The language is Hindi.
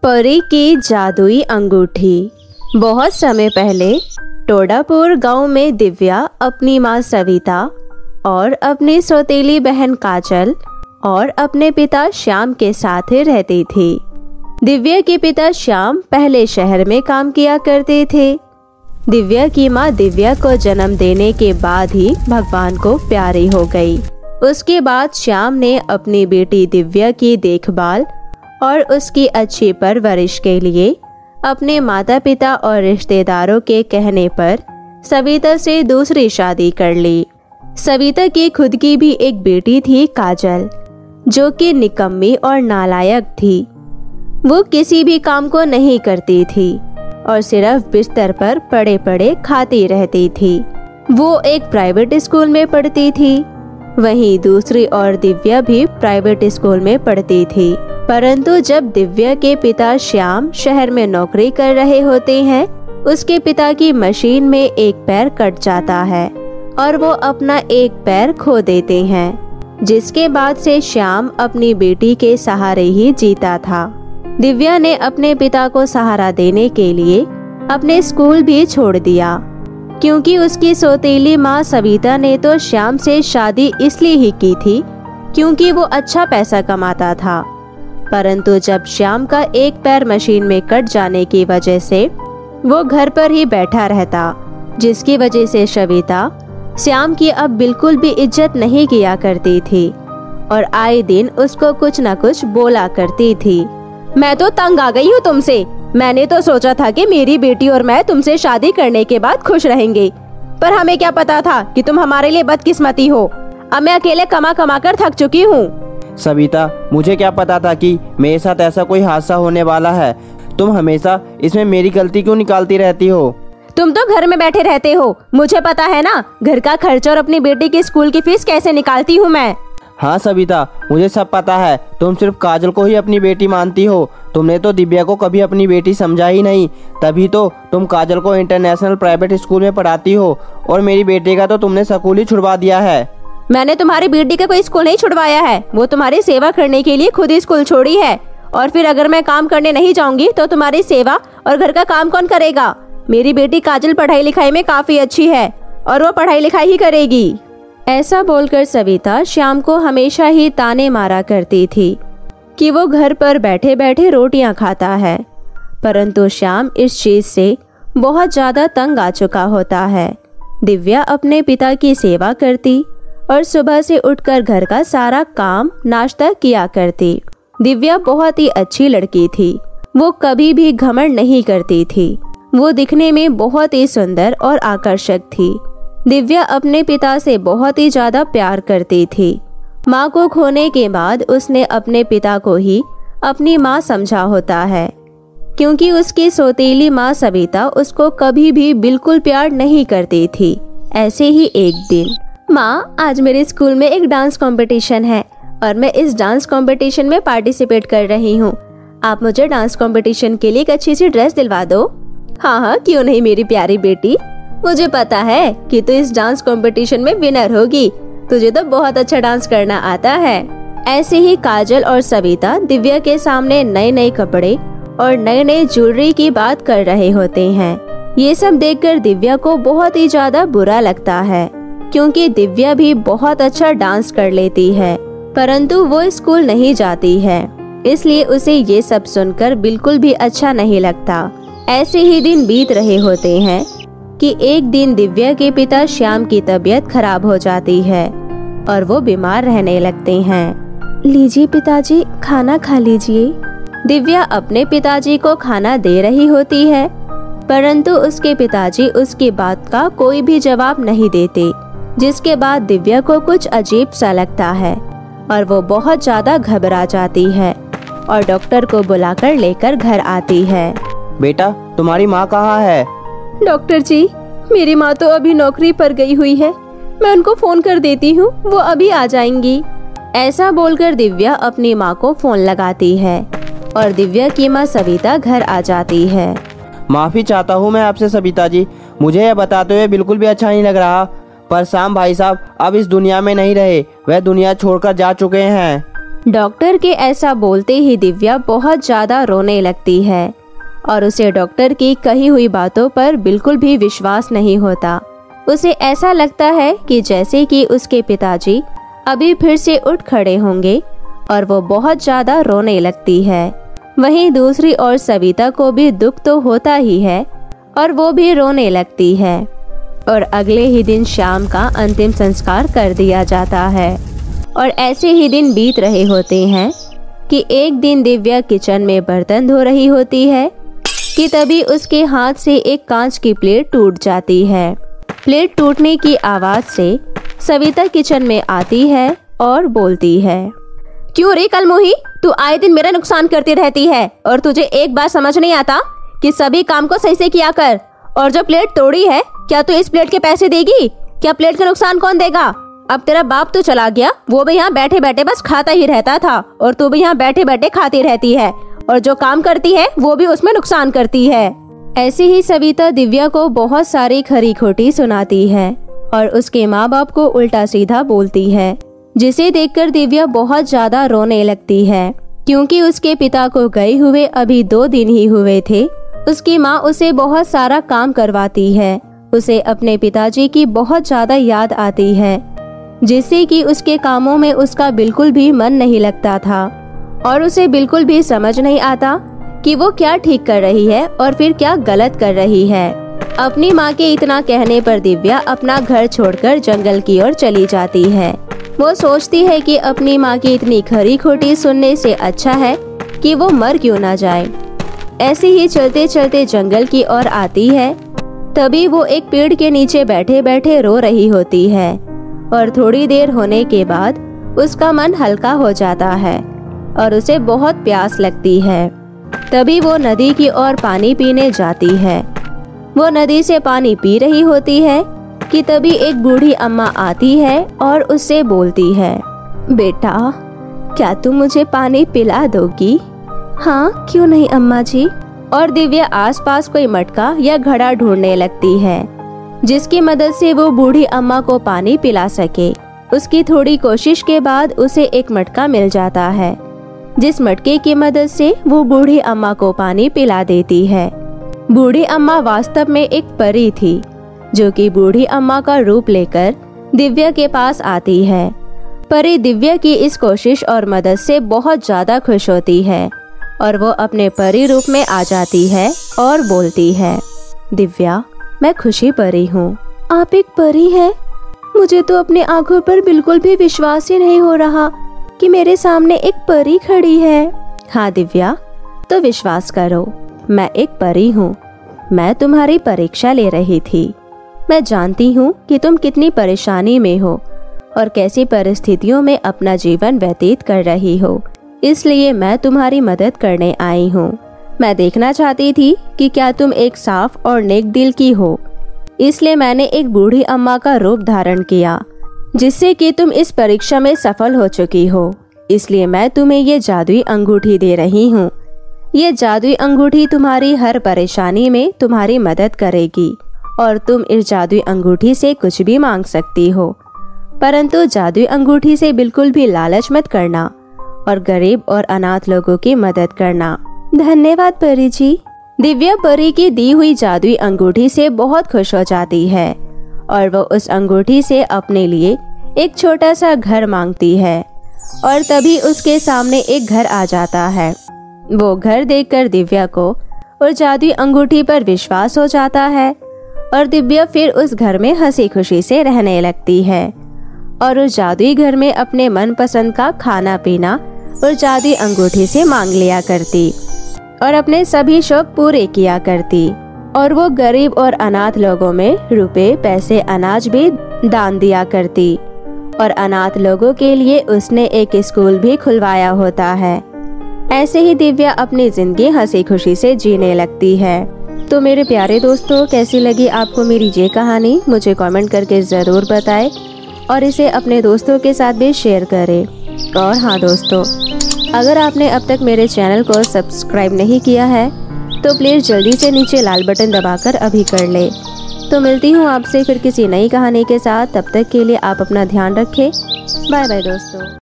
परी की जादुई अंगूठी। बहुत समय पहले टोडापुर गांव में दिव्या अपनी माँ सविता और अपनी सौतेली बहन काजल और अपने पिता श्याम के साथ रहती थी। दिव्या के पिता श्याम पहले शहर में काम किया करते थे। दिव्या की माँ दिव्या को जन्म देने के बाद ही भगवान को प्यारी हो गई। उसके बाद श्याम ने अपनी बेटी दिव्या की देखभाल और उसकी अच्छी परवरिश के लिए अपने माता पिता और रिश्तेदारों के कहने पर सविता से दूसरी शादी कर ली। सविता की खुद की भी एक बेटी थी काजल, जो कि निकम्मी और नालायक थी। वो किसी भी काम को नहीं करती थी और सिर्फ बिस्तर पर पड़े पड़े खाती रहती थी। वो एक प्राइवेट स्कूल में पढ़ती थी। वहीं दूसरी ओर दिव्या भी प्राइवेट स्कूल में पढ़ती थी। परंतु जब दिव्या के पिता श्याम शहर में नौकरी कर रहे होते हैं, उसके पिता की मशीन में एक पैर कट जाता है और वो अपना एक पैर खो देते हैं, जिसके बाद से श्याम अपनी बेटी के सहारे ही जीता था। दिव्या ने अपने पिता को सहारा देने के लिए अपने स्कूल भी छोड़ दिया, क्योंकि उसकी सौतेली माँ सविता ने तो श्याम से शादी इसलिए ही की थी क्योंकि वो अच्छा पैसा कमाता था। परंतु जब श्याम का एक पैर मशीन में कट जाने की वजह से वो घर पर ही बैठा रहता, जिसकी वजह से सविता श्याम की अब बिल्कुल भी इज्जत नहीं किया करती थी और आए दिन उसको कुछ न कुछ बोला करती थी। मैं तो तंग आ गई हूँ तुमसे। मैंने तो सोचा था कि मेरी बेटी और मैं तुमसे शादी करने के बाद खुश रहेंगे, पर हमें क्या पता था कि तुम हमारे लिए बदकिस्मती हो। अब मैं अकेले कमा कमा कर थक चुकी हूँ। सविता, मुझे क्या पता था कि मेरे साथ ऐसा कोई हादसा होने वाला है। तुम हमेशा इसमें मेरी गलती क्यों निकालती रहती हो? तुम तो घर में बैठे रहते हो, मुझे पता है ना घर का खर्चा और अपनी बेटी की स्कूल की फीस कैसे निकालती हूँ मैं। हाँ सविता, मुझे सब पता है। तुम सिर्फ काजल को ही अपनी बेटी मानती हो। तुमने तो दिव्या को कभी अपनी बेटी समझा ही नहीं। तभी तो तुम काजल को इंटरनेशनल प्राइवेट स्कूल में पढ़ाती हो और मेरी बेटी का तो तुमने स्कूल ही छुड़वा दिया है। मैंने तुम्हारी बेटी का कोई स्कूल नहीं छुड़वाया है। वो तुम्हारी सेवा करने के लिए खुद ही स्कूल छोड़ी है, और फिर अगर मैं काम करने नहीं जाऊंगी तो तुम्हारी सेवा और घर का काम कौन करेगा? मेरी बेटी काजल पढ़ाई लिखाई में काफी अच्छी है और वो पढ़ाई लिखाई ही करेगी। ऐसा बोलकर सविता श्याम को हमेशा ही ताने मारा करती थी कि वो घर पर बैठे बैठे रोटियां खाता है। परंतु श्याम इस चीज से बहुत ज्यादा तंग आ चुका होता है। दिव्या अपने पिता की सेवा करती और सुबह से उठकर घर का सारा काम नाश्ता किया करती। दिव्या बहुत ही अच्छी लड़की थी। वो कभी भी घमंड नहीं करती थी। वो दिखने में बहुत ही सुंदर और आकर्षक थी। दिव्या अपने पिता से बहुत ही ज्यादा प्यार करती थी। माँ को खोने के बाद उसने अपने पिता को ही अपनी माँ समझा होता है, क्योंकि उसकी सौतेली माँ सविता उसको कभी भी बिल्कुल प्यार नहीं करती थी। ऐसे ही एक दिन, माँ आज मेरे स्कूल में एक डांस कंपटीशन है और मैं इस डांस कंपटीशन में पार्टिसिपेट कर रही हूँ। आप मुझे डांस कंपटीशन के लिए एक अच्छी सी ड्रेस दिलवा दो। हाँ हाँ, क्यों नहीं मेरी प्यारी बेटी। मुझे पता है कि तू इस डांस कंपटीशन में विनर होगी। तुझे तो बहुत अच्छा डांस करना आता है। ऐसे ही काजल और सविता दिव्या के सामने नए नए कपड़े और नए नए ज्वेलरी की बात कर रहे होते हैं। ये सब देखकर दिव्या को बहुत ही ज्यादा बुरा लगता है, क्योंकि दिव्या भी बहुत अच्छा डांस कर लेती है, परंतु वो स्कूल नहीं जाती है, इसलिए उसे ये सब सुनकर बिल्कुल भी अच्छा नहीं लगता। ऐसे ही दिन बीत रहे होते हैं कि एक दिन दिव्या के पिता श्याम की तबीयत खराब हो जाती है और वो बीमार रहने लगते हैं। लीजिए पिताजी, खाना खा लीजिए। दिव्या अपने पिताजी को खाना दे रही होती है, परंतु उसके पिताजी उसकी बात का कोई भी जवाब नहीं देते, जिसके बाद दिव्या को कुछ अजीब सा लगता है और वो बहुत ज्यादा घबरा जाती है और डॉक्टर को बुलाकर लेकर घर आती है। बेटा, तुम्हारी माँ कहाँ है? डॉक्टर जी, मेरी माँ तो अभी नौकरी पर गई हुई है। मैं उनको फोन कर देती हूँ, वो अभी आ जाएंगी। ऐसा बोलकर दिव्या अपनी माँ को फोन लगाती है और दिव्या की माँ सविता घर आ जाती है। माफी चाहता हूँ मैं आपसे सविता जी, मुझे यह बताते हुए बिल्कुल भी अच्छा नहीं लग रहा, पर श्याम भाई साहब अब इस दुनिया में नहीं रहे। वह दुनिया छोड़कर जा चुके हैं। डॉक्टर के ऐसा बोलते ही दिव्या बहुत ज़्यादा रोने लगती है और उसे डॉक्टर की कही हुई बातों पर बिल्कुल भी विश्वास नहीं होता। उसे ऐसा लगता है कि जैसे कि उसके पिताजी अभी फिर से उठ खड़े होंगे और वो बहुत ज़्यादा रोने लगती है। वहीं दूसरी ओर सविता को भी दुख तो होता ही है और वो भी रोने लगती है और अगले ही दिन शाम का अंतिम संस्कार कर दिया जाता है। और ऐसे ही दिन बीत रहे होते हैं कि एक दिन दिव्या किचन में बर्तन धो रही होती है कि तभी उसके हाथ से एक कांच की प्लेट टूट जाती है। प्लेट टूटने की आवाज़ से सविता किचन में आती है और बोलती है, क्यों रे कलमोही, तू आए दिन मेरा नुकसान करती रहती है और तुझे एक बार समझ नहीं आता कि सभी काम को सही से किया कर। और जो प्लेट तोड़ी है, क्या तू इस प्लेट के पैसे देगी? क्या प्लेट का नुकसान कौन देगा? अब तेरा बाप तो चला गया, वो भी यहाँ बैठे बैठे बस खाता ही रहता था और तू भी यहाँ बैठे बैठे खाती रहती है और जो काम करती है वो भी उसमें नुकसान करती है। ऐसे ही सविता दिव्या को बहुत सारी खरी खोटी सुनाती है और उसके माँ बाप को उल्टा सीधा बोलती है, जिसे देखकर दिव्या बहुत ज्यादा रोने लगती है क्योंकि उसके पिता को गए हुए अभी 2 दिन ही हुए थे। उसकी माँ उसे बहुत सारा काम करवाती है। उसे अपने पिताजी की बहुत ज्यादा याद आती है, जिससे कि उसके कामों में उसका बिल्कुल भी मन नहीं लगता था और उसे बिल्कुल भी समझ नहीं आता कि वो क्या ठीक कर रही है और फिर क्या गलत कर रही है। अपनी माँ के इतना कहने पर दिव्या अपना घर छोड़कर जंगल की ओर चली जाती है। वो सोचती है कि अपनी माँ की इतनी खरी खोटी सुनने से अच्छा है कि वो मर क्यों ना जाए। ऐसे ही चलते चलते जंगल की ओर आती है। तभी वो एक पेड़ के नीचे बैठे बैठे रो रही होती है और थोड़ी देर होने के बाद उसका मन हल्का हो जाता है और उसे बहुत प्यास लगती है। तभी वो नदी की ओर पानी पीने जाती है। वो नदी से पानी पी रही होती है कि तभी एक बूढ़ी अम्मा आती है और उससे बोलती है, बेटा क्या तुम मुझे पानी पिला दोगी? हाँ क्यों नहीं अम्मा जी। और दिव्या आसपास कोई मटका या घड़ा ढूंढने लगती है जिसकी मदद से वो बूढ़ी अम्मा को पानी पिला सके। उसकी थोड़ी कोशिश के बाद उसे एक मटका मिल जाता है, जिस मटके की मदद से वो बूढ़ी अम्मा को पानी पिला देती है। बूढ़ी अम्मा वास्तव में एक परी थी, जो कि बूढ़ी अम्मा का रूप लेकर दिव्या के पास आती है। परी दिव्या की इस कोशिश और मदद से बहुत ज्यादा खुश होती है और वो अपने परी रूप में आ जाती है और बोलती है, दिव्या मैं खुशी परी हूँ। आप एक परी हैं? मुझे तो अपनी आंखों पर बिल्कुल भी विश्वास ही नहीं हो रहा कि मेरे सामने एक परी खड़ी है। हाँ दिव्या, तो विश्वास करो, मैं एक परी हूँ। मैं तुम्हारी परीक्षा ले रही थी। मैं जानती हूँ कि तुम कितनी परेशानी में हो और कैसी परिस्थितियों में अपना जीवन व्यतीत कर रही हो, इसलिए मैं तुम्हारी मदद करने आई हूँ। मैं देखना चाहती थी कि क्या तुम एक साफ और नेक दिल की हो, इसलिए मैंने एक बूढ़ी अम्मा का रूप धारण किया, जिससे कि तुम इस परीक्षा में सफल हो चुकी हो। इसलिए मैं तुम्हें ये जादुई अंगूठी दे रही हूँ। ये जादुई अंगूठी तुम्हारी हर परेशानी में तुम्हारी मदद करेगी और तुम इस जादुई अंगूठी से कुछ भी मांग सकती हो, परंतु जादुई अंगूठी से बिल्कुल भी लालच मत करना और गरीब और अनाथ लोगों की मदद करना। धन्यवाद परी जी। दिव्या परी की दी हुई जादुई अंगूठी से बहुत खुश हो जाती है और वो उस अंगूठी से अपने लिए एक छोटा सा घर मांगती है और तभी उसके सामने एक घर आ जाता है। वो घर देखकर दिव्या को और जादुई अंगूठी पर विश्वास हो जाता है और दिव्या फिर उस घर में हंसी खुशी से रहने लगती है और उस जादुई घर में अपने मनपसंद का खाना पीना और जादुई अंगूठी से मांग लिया करती और अपने सभी शौक पूरे किया करती। और वो गरीब और अनाथ लोगों में रुपए, पैसे, अनाज भी दान दिया करती और अनाथ लोगों के लिए उसने एक स्कूल भी खुलवाया होता है। ऐसे ही दिव्या अपनी जिंदगी हंसी खुशी से जीने लगती है। तो मेरे प्यारे दोस्तों, कैसी लगी आपको मेरी ये कहानी? मुझे कमेंट करके ज़रूर बताएं और इसे अपने दोस्तों के साथ भी शेयर करें। और हाँ दोस्तों, अगर आपने अब तक मेरे चैनल को सब्सक्राइब नहीं किया है तो प्लीज़ जल्दी से नीचे लाल बटन दबाकर अभी कर ले। तो मिलती हूँ आपसे फिर किसी नई कहानी के साथ। तब तक के लिए आप अपना ध्यान रखें। बाय बाय दोस्तों।